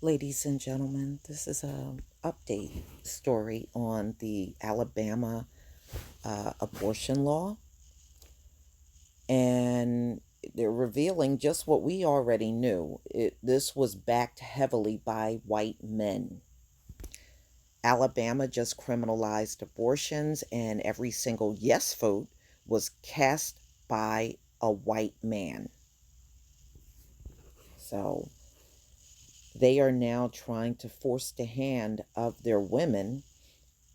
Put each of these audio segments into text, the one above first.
Ladies and gentlemen, this is a update story on the Alabama abortion law, and they're revealing just what we already knew. This was backed heavily by white men. Alabama just criminalized abortions, and every single yes vote was cast by a white man. So they are now trying to force the hand of their women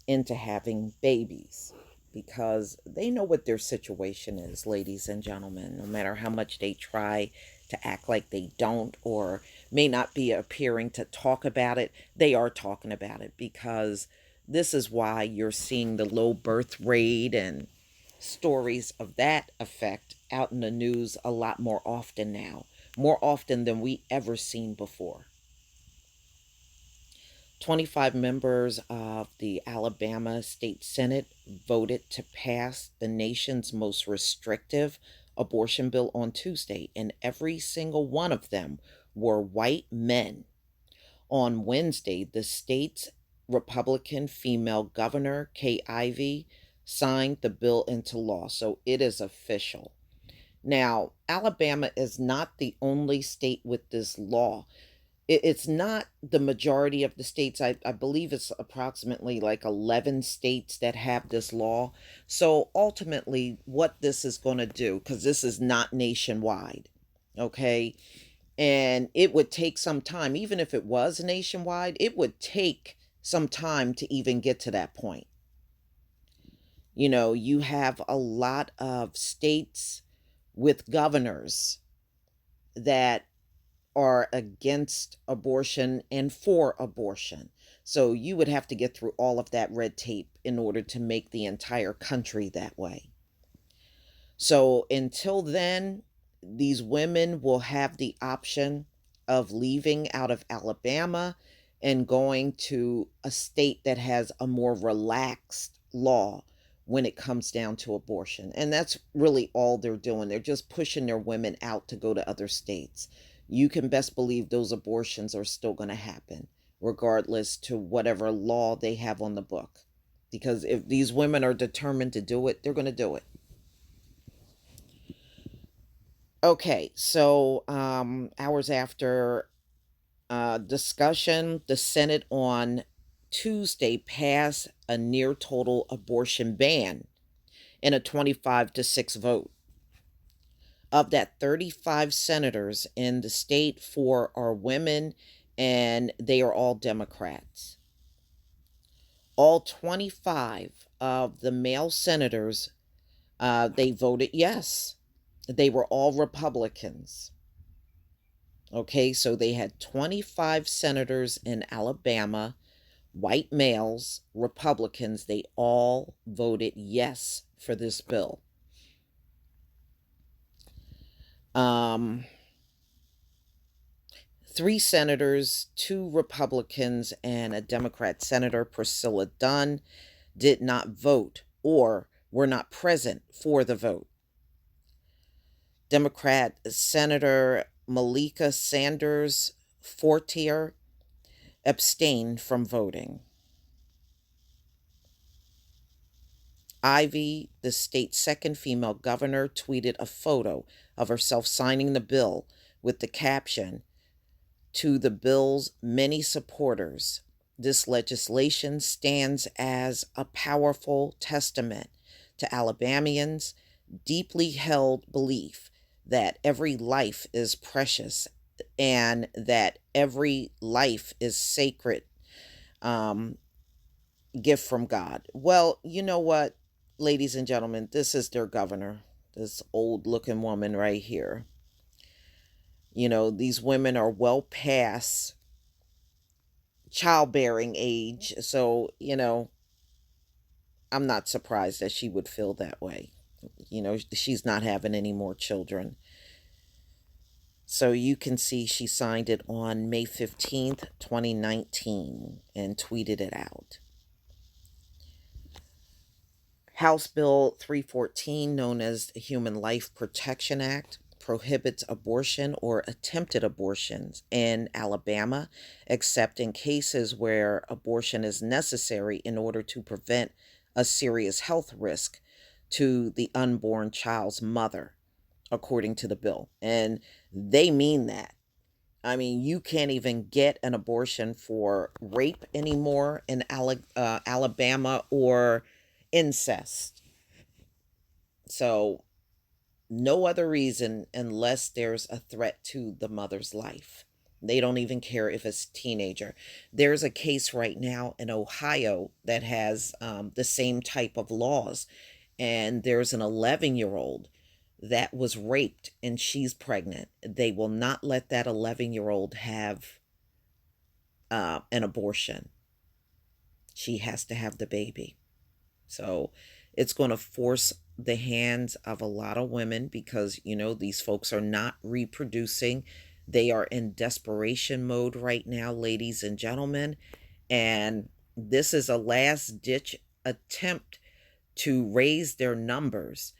into having babies because they know what their situation is, ladies and gentlemen. No matter how much they try to act like they don't or may not be appearing to talk about it, they are talking about it because this is why you're seeing the low birth rate and stories of that effect out in the news a lot more often now, more often than we ever seen before. 25 members of the Alabama State Senate voted to pass the nation's most restrictive abortion bill on Tuesday, and every single one of them were white men. On Wednesday, the state's Republican female governor, Kay Ivey, signed the bill into law, so it is official. Now, Alabama is not the only state with this law. It's not the majority of the states. I believe it's approximately like 11 states that have this law. So ultimately, what this is going to do, because this is not nationwide, okay? And it would take some time, even if it was nationwide, it would take some time to even get to that point. You have a lot of states with governors that are against abortion and for abortion. So you would have to get through all of that red tape in order to make the entire country that way. So until then, these women will have the option of leaving out of Alabama and going to a state that has a more relaxed law when it comes down to abortion. And that's really all they're doing. They're just pushing their women out to go to other states. You can best believe those abortions are still going to happen, regardless to whatever law they have on the book. Because if these women are determined to do it, they're going to do it. Okay, so hours after discussion, the Senate on Tuesday passed a near total abortion ban in a 25-6 vote. Of that, 35 senators in the state, four are women, and they are all Democrats. All 25 of the male senators, they voted yes. They were all Republicans. Okay, so they had 25 senators in Alabama, white males, Republicans. They all voted yes for this bill. Um, Three senators, two Republicans, and a Democrat senator, Priscilla Dunn, did not vote or were not present for the vote. Democrat Senator Malika Sanders Fortier abstained from voting. Ivy, the state's second female governor, tweeted a photo of herself signing the bill with the caption, "To the bill's many supporters, this legislation stands as a powerful testament to Alabamians' deeply held belief that every life is precious and that every life is sacred um, gift from God." Well, you know what, ladies and gentlemen, this is their governor, this old looking woman right here. These women are well past childbearing age. So, I'm not surprised that she would feel that way. She's not having any more children. So you can see she signed it on May 15th, 2019, and tweeted it out. House Bill 314, known as the Human Life Protection Act, prohibits abortion or attempted abortions in Alabama, except in cases where abortion is necessary in order to prevent a serious health risk to the unborn child's mother, according to the bill. And they mean that. I mean, you can't even get an abortion for rape anymore in Alabama or incest. So, no other reason unless there's a threat to the mother's life. They don't even care if it's a teenager. There's a case right now in Ohio that has the same type of laws. And there's an 11-year-old that was raped and she's pregnant. They will not let that 11-year-old have an abortion. She has to have the baby. So it's going to force the hands of a lot of women because, these folks are not reproducing. They are in desperation mode right now, ladies and gentlemen. And this is a last ditch attempt to raise their numbers.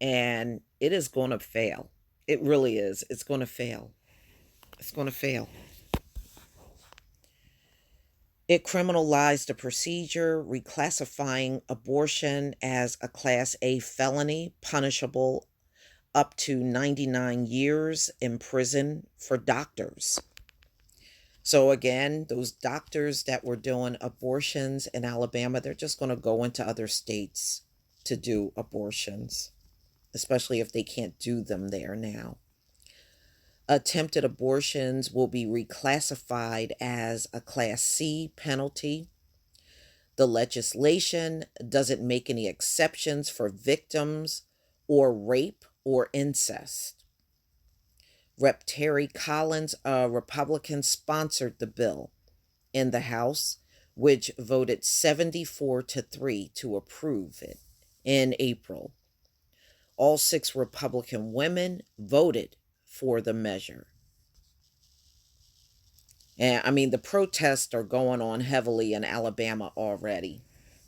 And it is going to fail. It really is. It's going to fail. It's going to fail. It criminalized the procedure, reclassifying abortion as a Class A felony, punishable up to 99 years in prison for doctors. So, again, those doctors that were doing abortions in Alabama, they're just going to go into other states to do abortions, especially if they can't do them there now. Attempted abortions will be reclassified as a Class C penalty. The legislation doesn't make any exceptions for victims or rape or incest. Rep. Terry Collins, a Republican, sponsored the bill in the House, which voted 74-3 to approve it in April. All 6 Republican women voted for the measure. And I mean, the protests are going on heavily in Alabama already,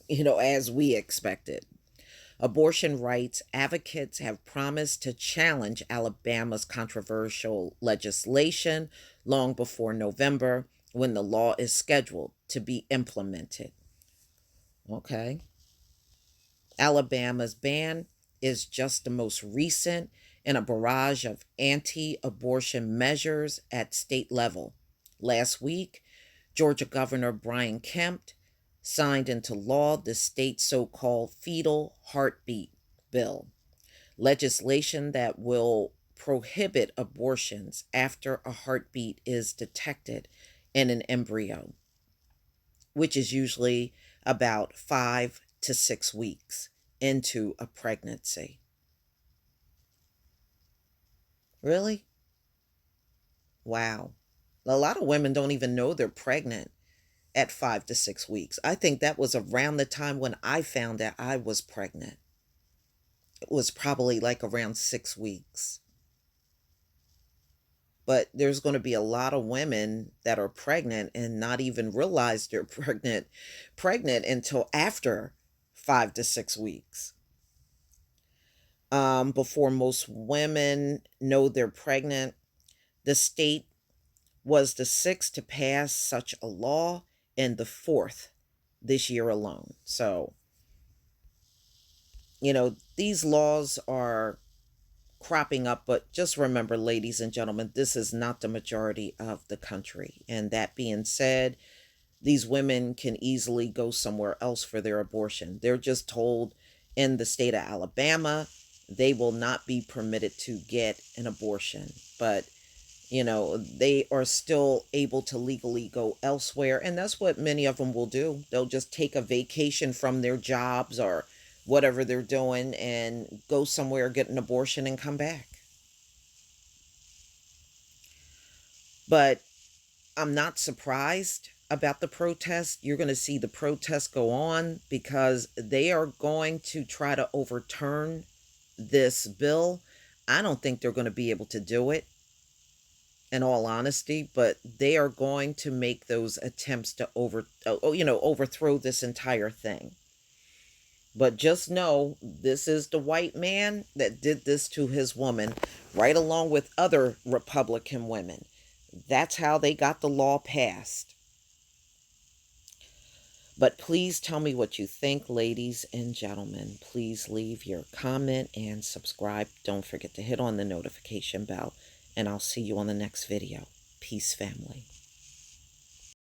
as we expected. Abortion rights advocates have promised to challenge Alabama's controversial legislation long before November when the law is scheduled to be implemented. Okay. Alabama's ban is just the most recent in a barrage of anti abortion measures at state level. Last week, Georgia Governor Brian Kemp signed into law the state's so called fetal heartbeat bill, legislation that will prohibit abortions after a heartbeat is detected in an embryo, which is usually about 5 to 6 weeks into a pregnancy. Really? Wow. A lot of women don't even know they're pregnant at 5 to 6 weeks. I think that was around the time when I found out I was pregnant. It was probably like around 6 weeks. But there's going to be a lot of women that are pregnant and not even realize they're pregnant until after 5 to 6 weeks. Before most women know they're pregnant, the state was the 6th to pass such a law and the 4th this year alone. So, these laws are cropping up, but just remember, ladies and gentlemen, this is not the majority of the country. And that being said, these women can easily go somewhere else for their abortion. They're just told in the state of Alabama they will not be permitted to get an abortion. But they are still able to legally go elsewhere. And that's what many of them will do. They'll just take a vacation from their jobs or whatever they're doing and go somewhere, get an abortion, and come back. But I'm not surprised about the protest. You're going to see the protests go on because they are going to try to overturn this bill. I don't think they're going to be able to do it, in all honesty, but they are going to make those attempts to overthrow this entire thing. But just know this is the white man that did this to his woman, right along with other Republican women. That's how they got the law passed. But please tell me what you think, ladies and gentlemen. Please leave your comment and subscribe. Don't forget to hit on the notification bell. And I'll see you on the next video. Peace, family.